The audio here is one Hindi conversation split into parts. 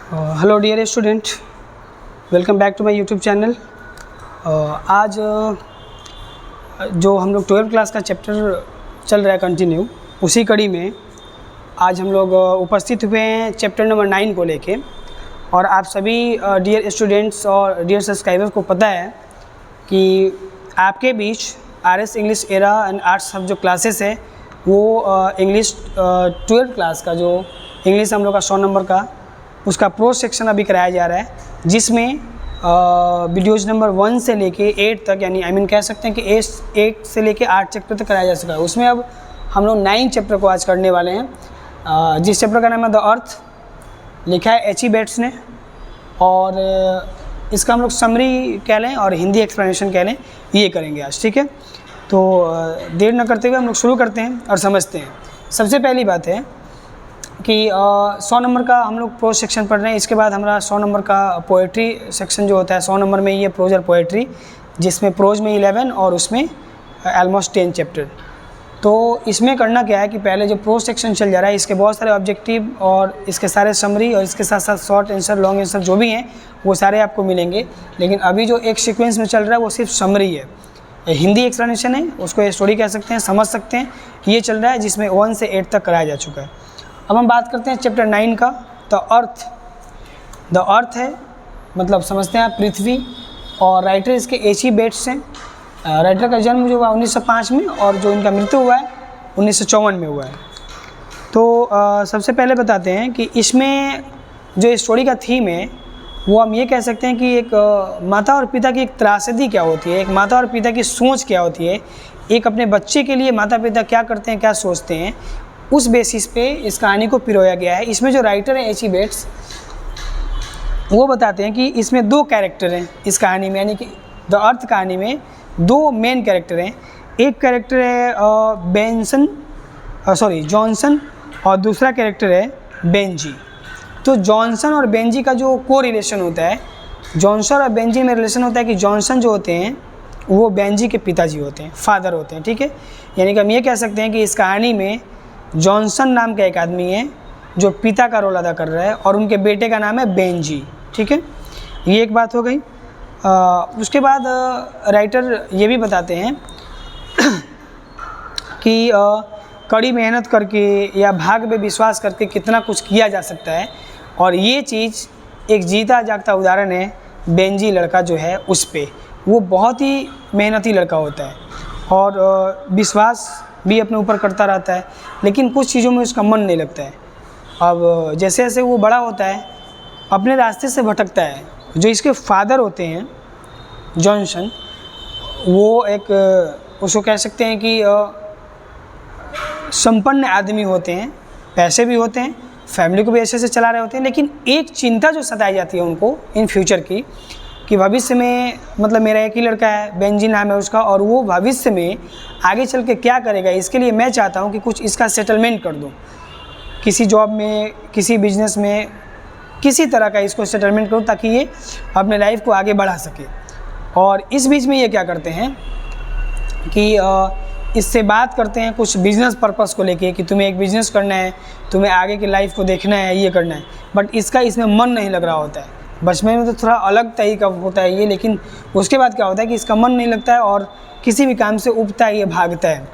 Hello dear student, welcome back to my YouTube channel. आज जो हम लोग 12th क्लास का चैप्टर चल रहा है कंटिन्यू, उसी कड़ी में आज हम लोग उपस्थित हुए हैं चैप्टर नंबर 9 को लेके। और आप सभी डियर स्टूडेंट्स और डियर सब्सक्राइबर्स को पता है कि आपके बीच RS English era and arts सब जो क्लासेस है वो इंग्लिश 12th क्लास का जो इंग्लिश हम लोग का 100 नंबर का उसका प्रो सेक्शन अभी कराया जा रहा है, जिसमें वीडियोज़ नंबर 1 से लेके 8 तक, यानी कह सकते हैं कि 8 से लेके 8 चैप्टर तक कराया जा सका है। उसमें अब हम लोग 9 चैप्टर को आज करने वाले हैं, जिस चैप्टर का नाम है द अर्थ, लिखा है H.E. बेट्स ने। और इसका हम लोग समरी कह लें और हिंदी एक्सप्लेनेशन कह लें, ये करेंगे आज, ठीक है। तो देर न करते हुए हम लोग शुरू करते हैं और समझते हैं। सबसे पहली बात है कि 100 नंबर का हम लोग प्रोज सेक्शन पढ़ रहे हैं। इसके बाद हमारा 100 नंबर का पोएट्री सेक्शन जो होता है, 100 नंबर में ये प्रोज और पोएट्री, जिसमें प्रोज में 11 और उसमें ऑलमोस्ट 10 चैप्टर। तो इसमें करना क्या है कि पहले जो प्रोज सेक्शन चल जा रहा है, इसके बहुत सारे ऑब्जेक्टिव और इसके सारे समरी और इसके साथ साथ शॉर्ट आंसर, लॉन्ग आंसर जो भी हैं वो सारे आपको मिलेंगे। लेकिन अभी जो एक सीक्वेंस में चल रहा है वो सिर्फ समरी है, हिंदी एक्सप्लेनेशन है, उसको स्टोरी कह सकते हैं, समझ सकते हैं, ये चल रहा है, जिसमें 1 से 8 तक कराया जा चुका है। अब हम बात करते हैं चैप्टर 9 का, द अर्थ। द अर्थ है मतलब समझते हैं आप पृथ्वी, और राइटर इसके H.E. बेट्स हैं। राइटर का जन्म जो हुआ 1905 में और जो इनका मृत्यु हुआ है 1954 में हुआ है। तो सबसे पहले बताते हैं कि इसमें जो स्टोरी का थीम है वो हम ये कह सकते हैं कि एक माता और पिता की एक त्रासदी क्या होती है, एक माता और पिता की सोच क्या होती है, एक अपने बच्चे के लिए माता पिता क्या करते हैं, क्या सोचते हैं, उस बेसिस पे इस कहानी को पिरोया गया है। इसमें जो राइटर है H.E. बेट्स, वो बताते हैं कि इसमें 2 कैरेक्टर हैं इस कहानी में, यानी कि द अर्थ कहानी में 2 मेन कैरेक्टर हैं। एक कैरेक्टर है जॉनसन और दूसरा कैरेक्टर है बेंजी। तो जॉनसन और बेंजी का जो को रिलेशन होता है, जॉनसन और बेंजी में रिलेशन होता है कि जॉनसन जो होते हैं वो बेंजी के पिताजी होते हैं, फादर होते हैं, ठीक है। यानी कि हम ये कह सकते हैं कि इस कहानी में जॉनसन नाम का एक आदमी है जो पिता का रोल अदा कर रहा है और उनके बेटे का नाम है बेंजी, ठीक है। ये एक बात हो गई। उसके बाद राइटर ये भी बताते हैं कि कड़ी मेहनत करके या भाग्य पे विश्वास करके कितना कुछ किया जा सकता है, और ये चीज़ एक जीता जागता उदाहरण है बेंजी लड़का जो है उस पे। वो बहुत ही मेहनती लड़का होता है और विश्वास भी अपने ऊपर करता रहता है, लेकिन कुछ चीज़ों में उसका मन नहीं लगता है। अब जैसे जैसे वो बड़ा होता है अपने रास्ते से भटकता है। जो इसके फादर होते हैं जॉनसन, वो एक उसको कह सकते हैं कि संपन्न आदमी होते हैं, पैसे भी होते हैं, फैमिली को भी ऐसे से चला रहे होते हैं, लेकिन एक चिंता जो सताई जाती है उनको इन फ्यूचर की, कि भविष्य में, मतलब मेरा एक ही लड़का है, बेंजी नाम है उसका, और वो भविष्य में आगे चल के क्या करेगा, इसके लिए मैं चाहता हूँ कि कुछ इसका सेटलमेंट कर दूँ, किसी जॉब में, किसी बिजनेस में, किसी तरह का इसको सेटलमेंट करूँ ताकि ये अपने लाइफ को आगे बढ़ा सके। और इस बीच में ये क्या करते हैं कि इससे बात करते हैं कुछ बिज़नेस पर्पस को लेके कि तुम्हें एक बिज़नेस करना है, तुम्हें आगे की लाइफ को देखना है, ये करना है। बट इसका इसमें मन नहीं लग रहा होता है। बचपन में तो थोड़ा अलग तरीका होता है ये, लेकिन उसके बाद क्या होता है कि इसका मन नहीं लगता है और किसी भी काम से उबता है, ये भागता है।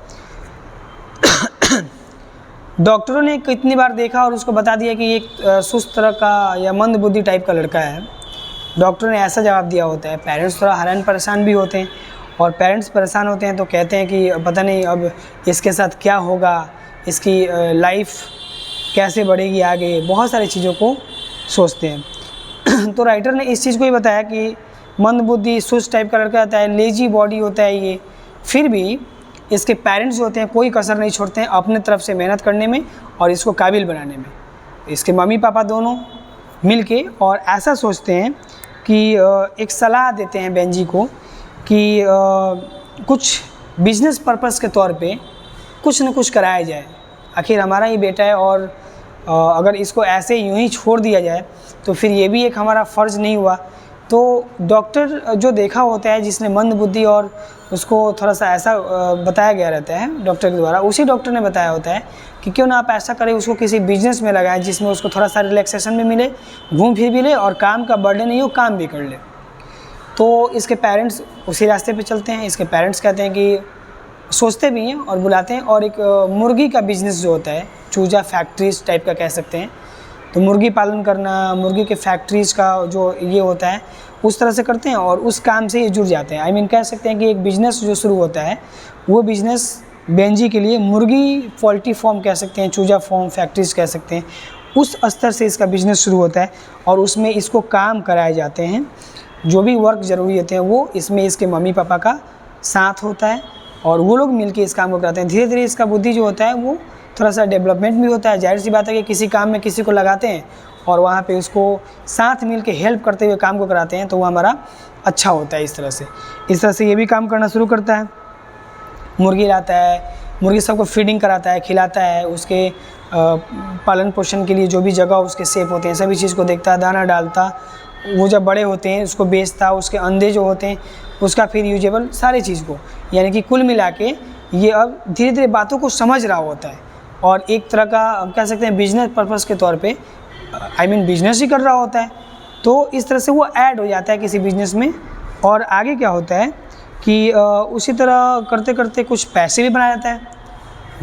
डॉक्टरों ने कितनी बार देखा और उसको बता दिया कि एक सुस्त तरह का या मंद बुद्धि टाइप का लड़का है। डॉक्टरों ने ऐसा जवाब दिया होता है। पेरेंट्स थोड़ा हैरान परेशान भी होते हैं, और पेरेंट्स परेशान होते हैं तो कहते हैं कि पता नहीं अब इसके साथ क्या होगा, इसकी लाइफ कैसे बढ़ेगी आगे, बहुत सारी चीज़ों को सोचते हैं। तो राइटर ने इस चीज़ को ही बताया कि मंद बुद्धि, सुस्त टाइप का लड़का होता है, लेजी बॉडी होता है ये, फिर भी इसके पेरेंट्स जो होते हैं कोई कसर नहीं छोड़ते हैं अपने तरफ से मेहनत करने में और इसको काबिल बनाने में। इसके मम्मी पापा दोनों मिलके और ऐसा सोचते हैं कि एक सलाह देते हैं बेंजी को कि कुछ बिजनेस पर्पस के तौर पे कुछ न कुछ कराया जाए। आखिर हमारा ही बेटा है और अगर इसको ऐसे यूं ही छोड़ दिया जाए तो फिर ये भी एक हमारा फ़र्ज़ नहीं हुआ तो डॉक्टर जो देखा होता है जिसने मंद बुद्धि और उसको थोड़ा सा ऐसा बताया गया रहता है डॉक्टर के द्वारा, उसी डॉक्टर ने बताया होता है कि क्यों ना आप ऐसा करें, उसको किसी बिजनेस में लगाएं जिसमें उसको थोड़ा सा रिलैक्सेशन भी मिले, घूम फिर भी ले और काम का बर्डन नहीं हो, काम भी कर ले। तो इसके पेरेंट्स उसी रास्ते पे चलते हैं। इसके पेरेंट्स कहते हैं कि सोचते भी हैं और बुलाते हैं, और एक मुर्गी का बिज़नेस जो होता है, चूजा फैक्ट्रीज टाइप का कह सकते हैं, तो मुर्गी पालन करना, मुर्गी के फैक्ट्रीज़ का जो ये होता है उस तरह से करते हैं और उस काम से ये जुड़ जाते हैं। आई मीन कह सकते हैं कि एक बिज़नेस जो शुरू होता है वो बिज़नेस बेंजी के लिए मुर्गी पोल्ट्री फार्म कह सकते हैं, चूजा फार्म फैक्ट्रीज़ कह सकते हैं, उस स्तर से इसका बिज़नेस शुरू होता है और उसमें इसको काम कराए जाते हैं। जो भी वर्क ज़रूरी होते हैं वो इसमें इसके मम्मी पापा का साथ होता है और वो लोग मिलके इस काम को कराते हैं। धीरे धीरे इसका बुद्धि जो होता है वो थोड़ा सा डेवलपमेंट भी होता है। जाहिर सी बात है कि किसी काम में किसी को लगाते हैं और वहाँ पे उसको साथ मिल के हेल्प करते हुए काम को कराते हैं तो वो हमारा अच्छा होता है। इस तरह से ये भी काम करना शुरू करता है। मुर्गी लाता है, मुर्गी सबको फीडिंग कराता है, खिलाता है, उसके पालन पोषण के लिए जो भी जगह उसके सेफ होते हैं सभी चीज़ को देखता है, दाना डालता, वो जब बड़े होते हैं उसको बेचता, उसके अंडे जो होते हैं उसका फिर यूजेबल सारी चीज़ को, यानी कि कुल मिला के ये अब धीरे धीरे बातों को समझ रहा होता है और एक तरह का हम कह सकते हैं बिजनेस पर्पस के तौर पे बिजनेस ही कर रहा होता है। तो इस तरह से वो ऐड हो जाता है किसी बिजनेस में और आगे क्या होता है कि उसी तरह करते करते कुछ पैसे भी बना जाता है।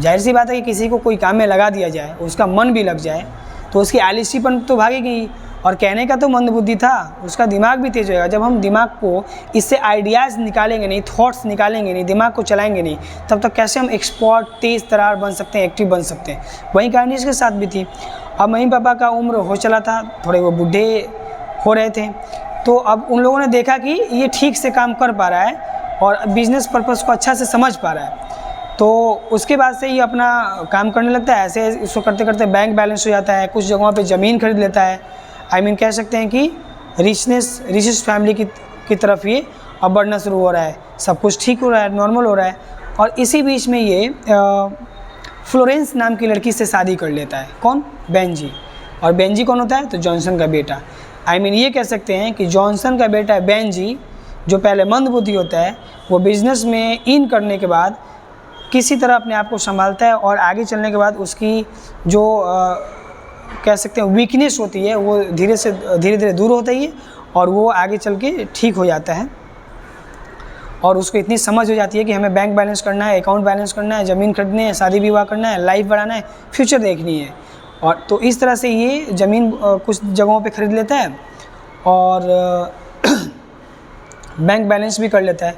जाहिर सी बात है कि किसी को कोई काम में लगा दिया जाए, उसका मन भी लग जाए तो उसकी आलसीपन तो भागेगी और कहने का तो मंदबुद्धि था, उसका दिमाग भी तेज होगा। जब हम दिमाग को इससे आइडियाज़ निकालेंगे नहीं, थॉट्स निकालेंगे नहीं, दिमाग को चलाएंगे नहीं, तब तक कैसे हम एक्सपर्ट, तेज़ तरार बन सकते हैं, एक्टिव बन सकते हैं। वही कहानी इसके साथ भी थी। अब मम्मी पापा का उम्र हो चला था, थोड़े वो बूढ़े हो रहे थे, तो अब उन लोगों ने देखा कि ये ठीक से काम कर पा रहा है और बिज़नेस पर्पज़ को अच्छा से समझ पा रहा है, तो उसके बाद से ये अपना काम करने लगता है। ऐसे इसको करते करते बैंक बैलेंस हो जाता है, कुछ जगहों पे ज़मीन खरीद लेता है। कह सकते हैं कि रिचेस्ट फैमिली की तरफ ये अब बढ़ना शुरू हो रहा है। सब कुछ ठीक हो रहा है, नॉर्मल हो रहा है और इसी बीच में ये फ्लोरेंस नाम की लड़की से शादी कर लेता है। कौन? बेंजी। और बेंजी कौन होता है? तो जॉनसन का बेटा। ये कह सकते हैं कि जॉनसन का बेटा बेंजी जो पहले मंदबुद्धि होता है वो बिज़नेस में इन करने के बाद किसी तरह अपने आप को संभालता है और आगे चलने के बाद उसकी जो कह सकते हैं वीकनेस होती है वो धीरे धीरे दूर होती है और वो आगे चल के ठीक हो जाता है और उसको इतनी समझ हो जाती है कि हमें बैंक बैलेंस करना है, अकाउंट बैलेंस करना है, ज़मीन खरीदनी है, शादी विवाह करना है, लाइफ बढ़ाना है, फ्यूचर देखनी है। और तो इस तरह से ये ज़मीन कुछ जगहों पे ख़रीद लेता है और बैंक बैलेंस भी कर लेता है।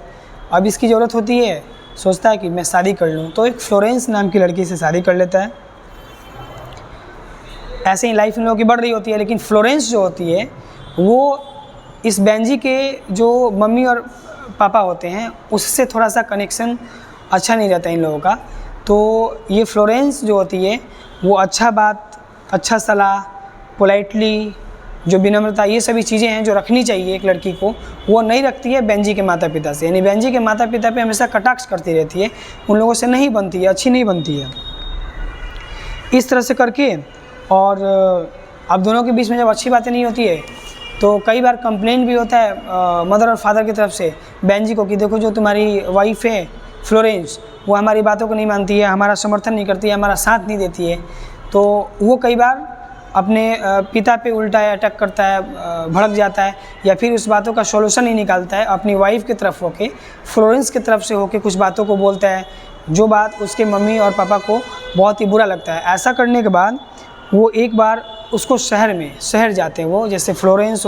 अब इसकी ज़रूरत होती है, सोचता है कि मैं शादी कर लूँ, तो एक फ्लोरेंस नाम की लड़की से शादी कर लेता है। ऐसे ही लाइफ इन लोगों की बढ़ रही होती है, लेकिन फ्लोरेंस जो होती है वो इस बेंजी के जो मम्मी और पापा होते हैं उससे थोड़ा सा कनेक्शन अच्छा नहीं रहता इन लोगों का। तो ये फ्लोरेंस जो होती है वो अच्छा बात, अच्छा सलाह, पोलाइटली, जो विनम्रता, ये सभी चीज़ें हैं जो रखनी चाहिए एक लड़की को, वो नहीं रखती है बेंजी के माता पिता से। यानी बेंजी के माता पिता पे हमेशा कटाक्ष करती रहती है, उन लोगों से नहीं बनती है, अच्छी नहीं बनती है। इस तरह से करके और अब दोनों के बीच में जब अच्छी बातें नहीं होती है तो कई बार कंप्लेंट भी होता है मदर और फादर की तरफ से बेंजी को कि देखो जो तुम्हारी वाइफ है फ्लोरेंस वो हमारी बातों को नहीं मानती है, हमारा समर्थन नहीं करती है, हमारा साथ नहीं देती है। तो वो कई बार अपने पिता पे उल्टा अटैक करता है, भड़क जाता है या फिर उस बातों का सॉल्यूशन नहीं निकालता है, अपनी वाइफ की तरफ होके, फ्लोरेंस की तरफ से होके कुछ बातों को बोलता है जो बात उसके मम्मी और पापा को बहुत ही बुरा लगता है। ऐसा करने के बाद वो एक बार उसको शहर जाते हैं, वो जैसे फ्लोरेंस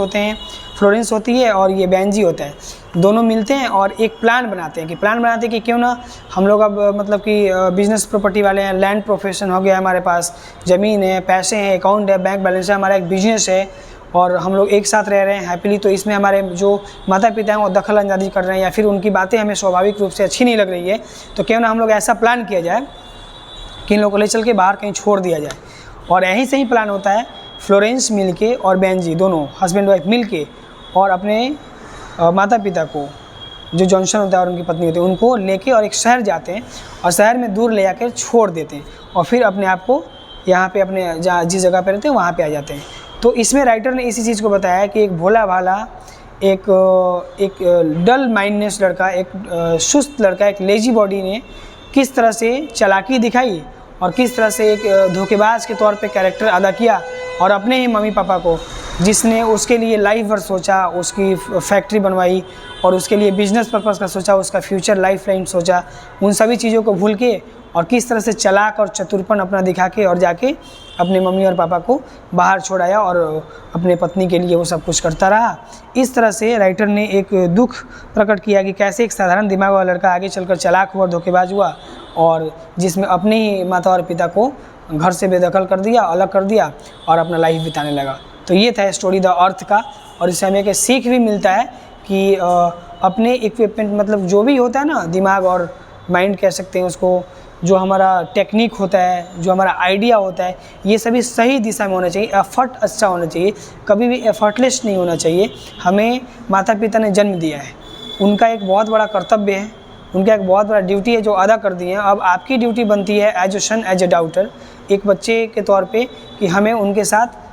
होती है और ये बेंजी होता है, दोनों मिलते हैं और एक प्लान बनाते हैं कि क्यों ना हम लोग अब मतलब कि बिज़नेस प्रॉपर्टी वाले हैं, लैंड प्रोफेशन हो गया, हमारे पास ज़मीन है, पैसे हैं, अकाउंट है, बैंक बैलेंस है, हमारा एक बिजनेस है और हम लोग एक साथ रह रहे हैं हैप्पीली। तो इसमें हमारे जो माता पिता हैं वो दखल अंदाजी कर रहे हैं या फिर उनकी बातें हमें स्वाभाविक रूप से अच्छी नहीं लग रही है, तो क्यों ना हम लोग ऐसा प्लान किया जाए कि इन लोगों को ले चल के बाहर कहीं छोड़ दिया जाए। और यहीं से ही प्लान होता है, फ्लोरेंस मिलके और बेंजी दोनों हस्बैंड वाइफ मिलके और अपने माता पिता को, जो जॉनसन होता है और उनकी पत्नी होती है, उनको लेके और एक शहर जाते हैं और शहर में दूर ले जाकर छोड़ देते हैं और फिर अपने आप को यहाँ पे अपने जिस जगह पे रहते हैं वहाँ पे आ जाते हैं। तो इसमें राइटर ने इसी चीज़ को बताया कि एक भोला भाला एक डल माइंडनेस लड़का, एक सुस्त लड़का, एक लेजी बॉडी ने किस तरह से चालाकी दिखाई और किस तरह से एक धोखेबाज के तौर पे कैरेक्टर अदा किया, और अपने ही मम्मी पापा को, जिसने उसके लिए लाइफ भर सोचा, उसकी फैक्ट्री बनवाई और उसके लिए बिजनेस पर्पज़ का सोचा, उसका फ्यूचर लाइफ लाइन सोचा, उन सभी चीज़ों को भूल के और किस तरह से चालाक और चतुरपन अपना दिखा के और जाके अपने मम्मी और पापा को बाहर छोड़ाया और अपने पत्नी के लिए वो सब कुछ करता रहा। इस तरह से राइटर ने एक दुख प्रकट किया कि कैसे एक साधारण दिमाग वाला लड़का आगे चलकर चालाक हुआ और धोखेबाज हुआ, और जिसमें अपने ही माता और पिता को घर से बेदखल कर दिया, अलग कर दिया और अपना लाइफ बिताने लगा। तो ये था स्टोरी द अर्थ का, और इससे हमें एक सीख भी मिलता है कि अपने इक्विपमेंट, मतलब जो भी होता है ना, दिमाग और माइंड कह सकते हैं उसको, जो हमारा टेक्निक होता है, जो हमारा आइडिया होता है, ये सभी सही दिशा में होना चाहिए। एफर्ट अच्छा होना चाहिए, कभी भी एफर्टलेस नहीं होना चाहिए। हमें माता पिता ने जन्म दिया है, उनका एक बहुत बड़ा कर्तव्य है, उनका एक बहुत बड़ा ड्यूटी है जो अदा कर दिए हैं। अब आपकी ड्यूटी बनती है as a son, as a daughter, एक बच्चे के तौर पे, कि हमें उनके साथ